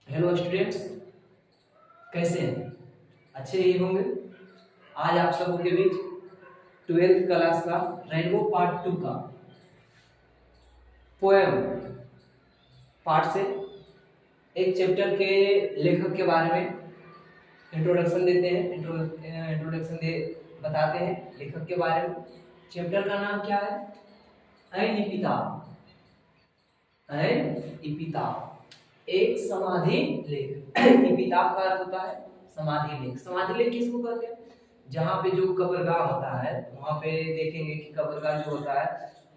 Hello students, कैसे हैं? अच्छे ही होंगे। आज आप सबों के बीच 12th क्लास का रेनबो पार्ट 2 का पोएम पार्ट से एक चैप्टर के लेखक के बारे में इंट्रोडक्शन देते हैं। इंट्रोडक्शन दे बताते हैं लेखक के बारे में। चैप्टर का नाम क्या है? अनिपिता। अनिपिता एक समाधि लेख। इपिताफ का अर्थ होता है समाधि लेख। समाधि लेख किसको कहते हैं? जहाँ पे जो कब्रगाह होता है वहाँ पे देखेंगे कि कब्रगाह जो होता है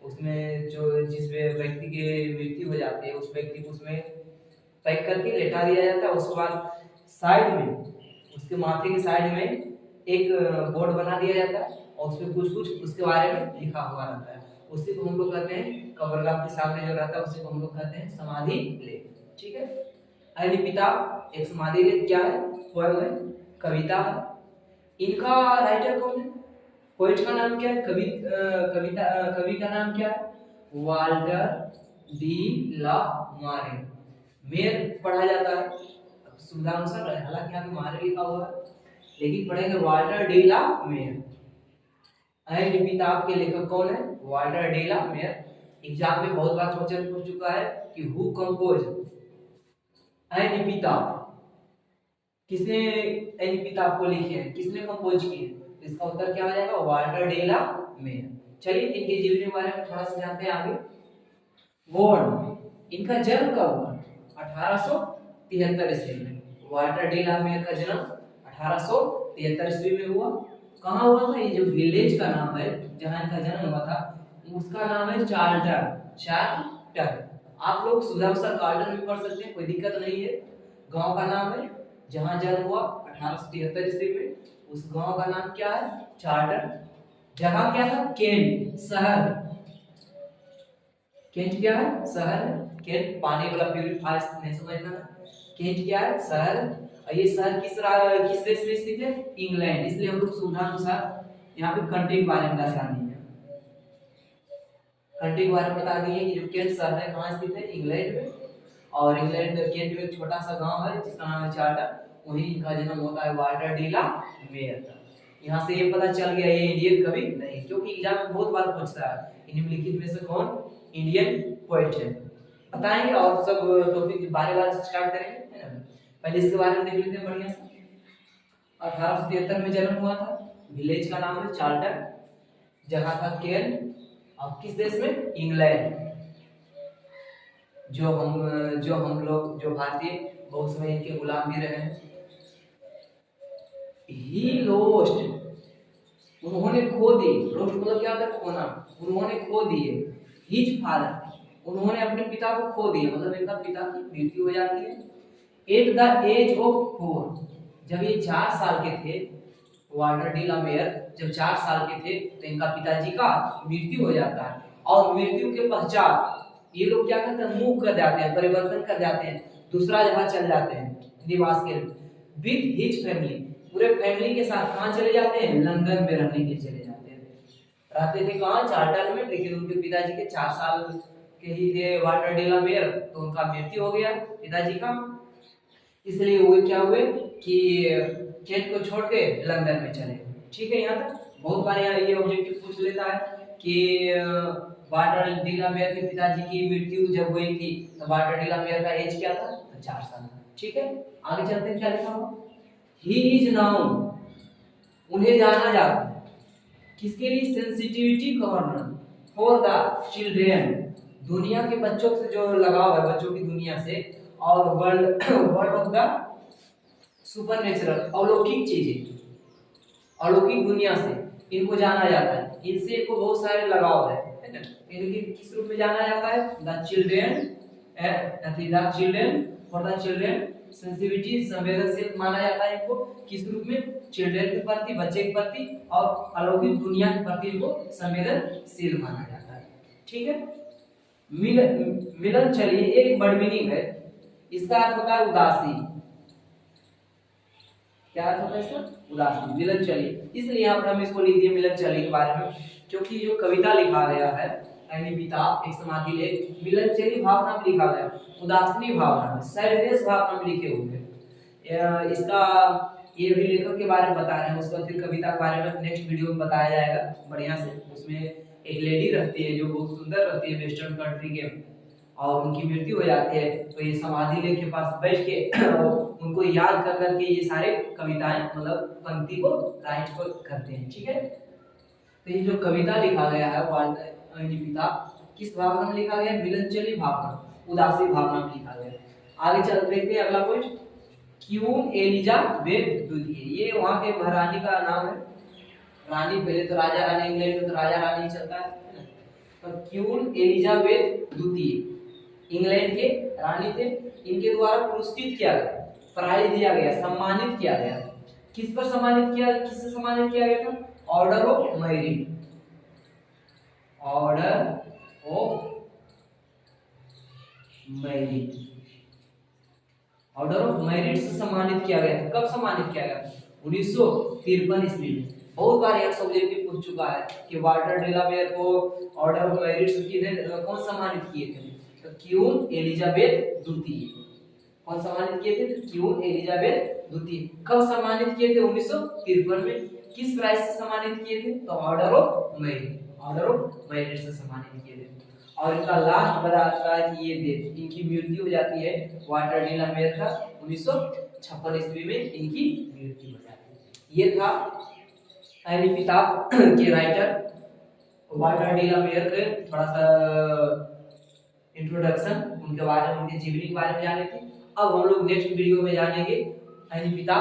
उसमें जो जिस व्यक्ति की मृत्यु हो जाती है उस व्यक्ति को उसमें पैक करके लेटा दिया जाता है। उसके बाद साइड में उसके माथे के साइड में एक बोर्ड बना दिया जाता है और उसमें कुछ कुछ उसके बारे में लिखा हुआ रहता है। उसी को हम लोग कहते हैं, कब्रगाह के सामने जो रहता है उसी को हम लोग कहते हैं समाधि लेख। ठीक है। अनिपिता एक समाधि लेख क्या है? पोएम है, कविता है। इनका राइटर कौन है? पोइट का नाम क्या है? कवि का नाम क्या है? वाल्टर डी ला मारे। मेयर पढ़ा जाता है सुविधा अनुसार, हालांकि यहाँ पे मारे लिखा हुआ है लेकिन पढ़ेंगे वाल्टर डी ला मेयर। अनिपिता के लेखक कौन है? Walter de la Mare. Exam में बहुत बार क्वेश्चन पूछ चुका है कि हु कंपोज अनिपिता, किसने अनिपिता को लिखे हैं, किसने कंपोज किए? इसका उत्तर क्या हो जाएगा? Walter de la Mare. चलिए इनके जीवन के बारे में थोड़ा सा जानते हैं आगे। बोर्न, इनका जन्म कब हुआ? 1873 ईस्वी में। वाल्टर डे ला मेयर का जन्म 1873 ईस्वी में हुआ। कहाँ हुआ था? ये जो विलेज का नाम है जहाँ इनका जन्म हुआ था उसका नाम है चार्ल्टन। चार्ल्टन आप लोग सुधा कार्ल्टन भी पढ़ सकते हैं, कोई दिक्कत नहीं है। गांव का नाम है जहां जन्म हुआ 1873 ईस्वी में, उस गांव का नाम क्या है? चार्ल्टन। जगह क्या था? केंट शहर। केंट क्या है? शहर। केंट पानी वाला प्यूरिफायर नहीं समझना। केंट क्या है? शहर। और ये शहर किस देश में स्थित है? इंग्लैंड। इसलिए हम लोग सुविधा अनुसार यहाँ पे कंट्री के बारे में दर्शा दिए। कंट्री के बारे में बता दिए कि जो केंट शहर है कहाँ स्थित है? इंग्लैंड में। और इंग्लैंड केंट में एक छोटा सा गांव है जिसका नाम है चार्ल्टन, वहीं इनका जन्म होता है वाल्टर डी ला मेयर का। यहाँ से ये पता चल गया ये इंडियन कवि नहीं, क्योंकि एग्जाम में बहुत बार पूछता है निम्नलिखित में से कौन इंडियन पोएट है। बताएंगे और सब टॉपिक बारे बारे से स्टार्ट करेंगे, है ना। पहले इसके बारे में देख लेते हैं बढ़िया से। 1873 में जन्म हुआ था। विलेज का नाम है चार्ल्टन, जगह था केंट, और किस देश में? इंग्लैंड। जो हम लोग जो भारतीय बहुत समय इनके गुलाम भी रहे हैं। ही लोस्ट, उन्होंने खो दी। लोस्ट मतलब क्या होता है? खोना। उन्होंने खो दिए। हिज फादर, उन्होंने अपने पिता को खो दिया, मतलब इनका पिता की मृत्यु हो जाती है। एट द एज ऑफ 4, जब ये 4 साल के थे, वाल्टर डी ला मेयर जब 4 साल के थे तो इनका पिताजी का मृत्यु हो जाता है। और मृत्यु के पश्चात ये लोग क्या करते हैं? मूव कर जाते हैं, परिवर्तन कर जाते हैं, दूसरा जगह चल जाते हैं निवास के लिए। विद हिज फैमिली, पूरे फैमिली के साथ कहाँ चले जाते हैं? लंदन में रहने के लिए चले जाते हैं। रहते थे कहाँ? चार्ल्टन में, लेकिन उनके पिताजी के 4 साल के ही थे वाल्टर डी ला मेयर, तो उनका मृत्यु हो गया पिताजी का। इसलिए वो क्या हुए कि केंट को छोड़ के लंदन में चले। ठीक है, यहाँ तक बहुत बार यहाँ ये ऑब्जेक्टिव पूछ लेता है कि वाल्टर डी ला मेयर के पिताजी की मृत्यु जब हुई थी तो वाल्टर डी ला मेयर का एज क्या था? तो 4 साल था। ठीक है, आगे चलते हैं, क्या लिखा हुआ? ही इज नाउन, उन्हें जाना जाता है किसके लिए? Sensitivity governor for the children, दुनिया के बच्चों से जो लगाव है, बच्चों की दुनिया से, और world world of the supernatural, अलौकिक चीजें, अलौकिक दुनिया से इनको जाना जाता है। इनसे इनको बहुत सारे लगाव है ना। इनकी किस रूप में जाना जाता है? The children, the children for the children, sensitivity संवेदनशील माना जाता है इनको। किस रूप में? चिल्ड्रेन के प्रति, बच्चे के प्रति, और अलौकिक दुनिया के प्रति इनको संवेदनशील माना जाता है। ठीक है। मिलन चलिए एक वर्ड मीनिंग है, इसका अर्थ होता है उदासी। क्या अर्थ होता है इसका? उदासी। मिलन चलिए, इसलिए यहाँ पर हम इसको लिख दिए मिलन चलिए के बारे में, क्योंकि जो कविता लिखा गया है पिता, एक समाधि लेख, मिलनचली भावना में लिखा गया, उदासीनी भावना में, सैडनेस भावना में लिखे हुए। इसका ये भी लेखक के बारे में बता रहे हैं, उसका फिर कविता के बारे में नेक्स्ट वीडियो में बताया जाएगा बढ़िया से। उसमें एक लेडी रहती है जो बहुत सुंदर रहती है वेस्टर्न कंट्री के, और उनकी मृत्यु हो जाती है, तो ये समाधि लेख के पास बैठ के उनको याद कर करके ये सारे कविताएं मतलब पंक्ति को राइट को करते हैं। ठीक है, तो ये जो कविता लिखा गया है वाल्टर पिता, किस भावना में लिखा गया है? मिलनचली भावना, उदासी भावना में लिखा गया है। आगे चल देखते हैं अगला पॉइंट, क्वीन एलिजाबेथ द्वितीय, ये वहां के महारानी का नाम है। रानी, पहले तो राजा रानी, इंग्लैंड में तो राजा रानी चलता है, तो क्वीन एलिजाबेथ द्वितीय इंग्लैंड के रानी थे। इनके द्वारा पुरस्कृत किया गया, प्राइज दिया गया, सम्मानित किया गया। किस पर सम्मानित किया, किससे सम्मानित किया गया था? Order of merit, order of merit, order of merit से सम्मानित किया गया। कब सम्मानित किया गया? 1953 ईस्वी में। बहुत बार यह सब्जेक्ट भी पूछ चुका है कि वाल्टर डेलावेयर को ऑर्डर ऑफ मेरिट से किन्हें कौन सम्मानित किए थे? तो क्वीन एलिजाबेथ द्वितीय। कौन सम्मानित किए थे? क्वीन एलिजाबेथ द्वितीय। कब सम्मानित किए थे? 1953 में। किस प्राइज से सम्मानित किए थे? तो order of merit, order of merit से सम्मानित किए थे। और इनका लास्ट बताता है कि ये डेट, इनकी मृत्यु हो जाती है वाल्टर डेलावेयर का 1956 ईस्वी में इनकी मृत्यु हो जाती है। ये था पिता के राइटर वाल्टर डेलावेयर के थोड़ा सा इंट्रोडक्शन, उनके बारे में, उनके जीवनी के बारे में जाने थे। अब हम लोग नेक्स्ट वीडियो में जानेंगे पिता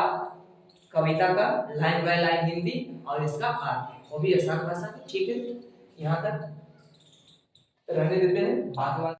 कविता का लाइन बाय लाइन हिंदी और इसका अर्थ, वो भी आसान भाषा। ठीक है, यहाँ तक रहने देते हैं, बात